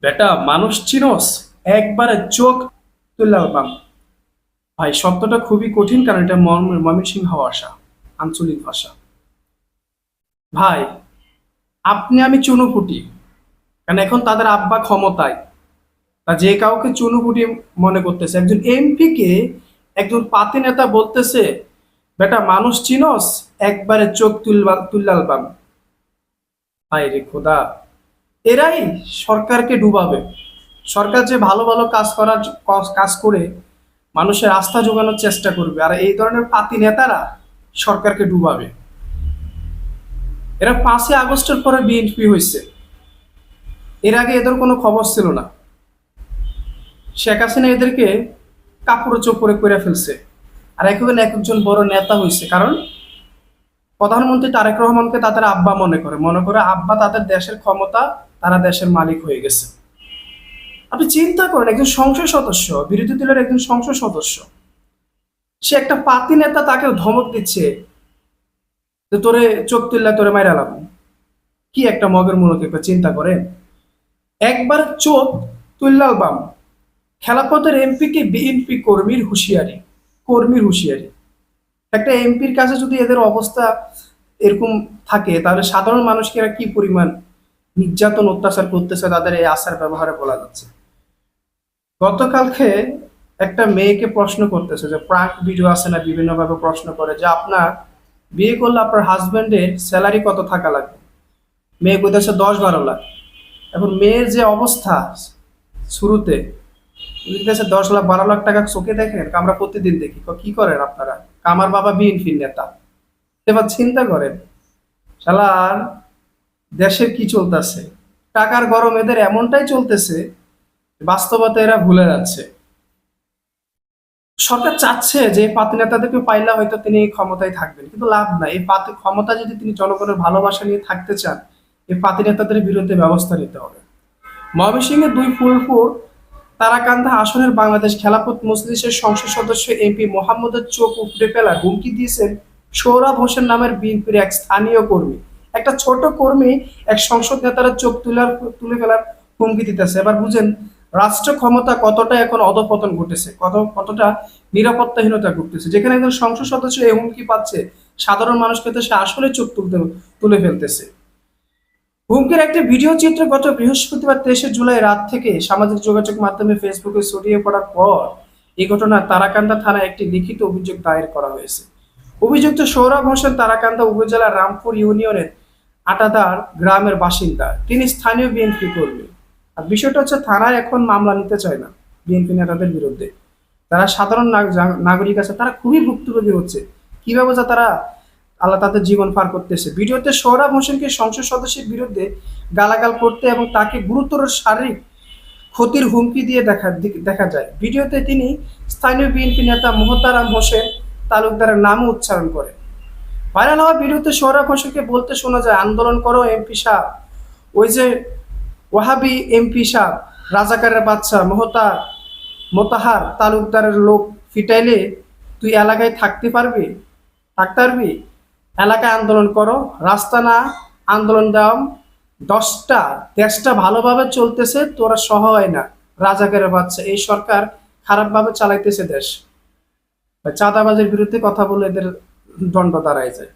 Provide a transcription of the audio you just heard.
বেটা মানুষ চিনোস, একবারে চোখ তুলে আলবাম। ভাই শব্দটা খুবই কঠিন, কারণ এটা ময়মনসিংহ ভাষা, আঞ্চলিক ভাষা। ভাই আপনি আমি চুনোপুটি, কারণ এখন তাদের আব্বা ক্ষমতায়, তা যে কাউকে চুনোপুটি মনে করতেছে। একজন এমপি কে একজন পাতি নেতা বলতেছে বেটা মানুষ চিনোস, একবারে চোখ তুললা আলবাম। ভাই রে খোদা, এরাই সরকারকে ডুবাবে। সরকার যে ভালো ভালো কাজ করে মানুষের আস্থা জোগানোর চেষ্টা করবে, আর এই ধরনের পাতি নেতারা সরকারকে ডুবাবে। এরা 5ই আগস্টের পরে বিএনপি হয়েছে, এর আগে এদের কোনো খবর ছিল না। শেখ হাসিনা এদেরকে কাপড় চোপড়ে করে ফেলছে, আর এখন এক একজন বড় নেতা হয়েছে। কারণ প্রধানমন্ত্রী তারেক রহমানকে তাদের আব্বা মনে করে আব্বা তাদের দেশের ক্ষমতা, তারা দেশের মালিক হয়ে গেছে। আপনি চিন্তা করেন, একজন সংসদ সদস্য, বিরোধী দলের একজন সংসদ সদস্য, সে একটা পাতি নেতা তাকে ধমক দিচ্ছে যে তোরে চোখ তুললা তোরে মাইরালাম। কি একটা মগের মূলক একটা চিন্তা করেন। একবার চোখ তুললাল বাম। খেলাপথের এমপি কে বিএনপি কর্মীর হুঁশিয়ারি। একটা এমপির কাছে যদি এদের অবস্থা এরকম থাকে, তাহলে সাধারণ মানুষকে এরা কি পরিমাণ নির্যাতন অত্যাচার করতেছে তাদের এই আচার ব্যবহারে বলা যাচ্ছে। গতকালকে একটা মেয়েকে প্রশ্ন করতেছে, যে প্রাঙ্ক ভিডিও আছে না, বিভিন্ন ভাবে প্রশ্ন করে যে আপনার বিয়ে করলে আপনার হাজবেন্ডের স্যালারি কত থাকা লাগবে। মেয়ে কইতেছে 10-12 লাখ। এখন মেয়ের যে অবস্থা শুরুতে, লিখতেছে 10 লাখ 12 লাখ টাকা চোখে দেখেন, আমরা প্রতিদিন দেখি। কি করেন আপনারা? আমার বাবা বিএনপির নেতা। এবার চিন্তা করেন, শালার দেশের কি চলতেছে। টাকার গরম এদের এমনটাই চলতেছে, বাস্তবতা এরা ভুলে যাচ্ছে। সরকার চাচ্ছে যে এই পাতি নেতাদেরকে পাইলে হয়তো তিনি ক্ষমতায় থাকবেন, কিন্তু লাভ নাই। এই পাতি ক্ষমতা যদি তিনি জনগণের ভালোবাসা নিয়ে থাকতে চান, এই পাতি নেতাদের বিরুদ্ধে ব্যবস্থা নিতে হবে। ময়মনসিংহের 2 ফুলপুর তারাকান্দা আসনের বাংলাদেশ খেলাফত মজলিসের সংসদ সদস্য এমপি মোহাম্মদের চোখ উপড়ে ফেলার হুমকি দিয়েছেন সোহরাব হোসেন নামের বিএনপির এক স্থানীয় কর্মী। একটা ছোট কর্মী এক সংসদ নেতার চোখ তুলে ফেলার হুমকি দিতেছে। এবার বুঝেন রাষ্ট্র ক্ষমতা কতটা এখন অধপতন ঘটেছে, কতটা নিরাপত্তাহীনতা ঘটতেছে। যেখানে একজন সংসদ সদস্য এই হুমকি পাচ্ছে, সাধারণ মানুষকে তো সে আসলে চোখ তুলে ফেলতেছে। হুমকির একটি ভিডিও চিত্র গত বৃহস্পতিবার 23শে জুলাই রাত থেকে সামাজিক যোগাযোগ মাধ্যমে ফেসবুকে ছড়িয়ে পড়ার পর এই ঘটনা তারাকান্দা থানায় একটি লিখিত অভিযোগ দায়ের করা হয়েছে। অভিযুক্ত সৌরভ হোসেন তারাকান্দা উপজেলার রামপুর ইউনিয়নের আটাদার গ্রামের বাসিন্দা। তিনি স্থানীয় বিএনপি কর্মী। আর বিষয়টা হচ্ছে, থানায় এখন মামলা নিতে চায় না বিএনপি নেতাদের বিরুদ্ধে। যারা সাধারণ নাগরিক আছে তারা খুবই ভুক্তভোগী হচ্ছে। কিভাবে যা তারা আল্লাহ তাদের জীবন পার করতেছে। ভিডিওতে সোহরাব হোসেনকে সংসদ সদস্যের বিরুদ্ধে গালাগাল করতে এবং তাকে গুরুতর শারীরিক ক্ষতির হুমকি দিয়ে দেখা যায়। ভিডিওতে তিনি স্থানীয় বিএনপি নেতা মোহতারাম হোসেন তালুকদারের নামও উচ্চারণ করে। ভাইরাল হওয়া ভিডিওতে সোহরাব হোসেনকে বলতে শোনা যায়, আন্দোলন করো এমপি সাহেব, ওই যে ওয়াহাবি এমপি সাহেব, রাজাকারের বাচ্চা মোতাহার তালুকদারের লোক ফিটাইলে তুই এলাকায় থাকতে পারবি। এলাকায় আন্দোলন করো, রাস্তা না আন্দোলন দাও। দেশটা ভালোভাবে চলতেছে, তোরা সহায় না। রাজাকারের বাচ্চা, এই সরকার খারাপভাবে চালাইতেছে দেশ। চাঁদাবাজের বিরুদ্ধে কথা বলে এদের দণ্ড দাঁড়ায় যায়।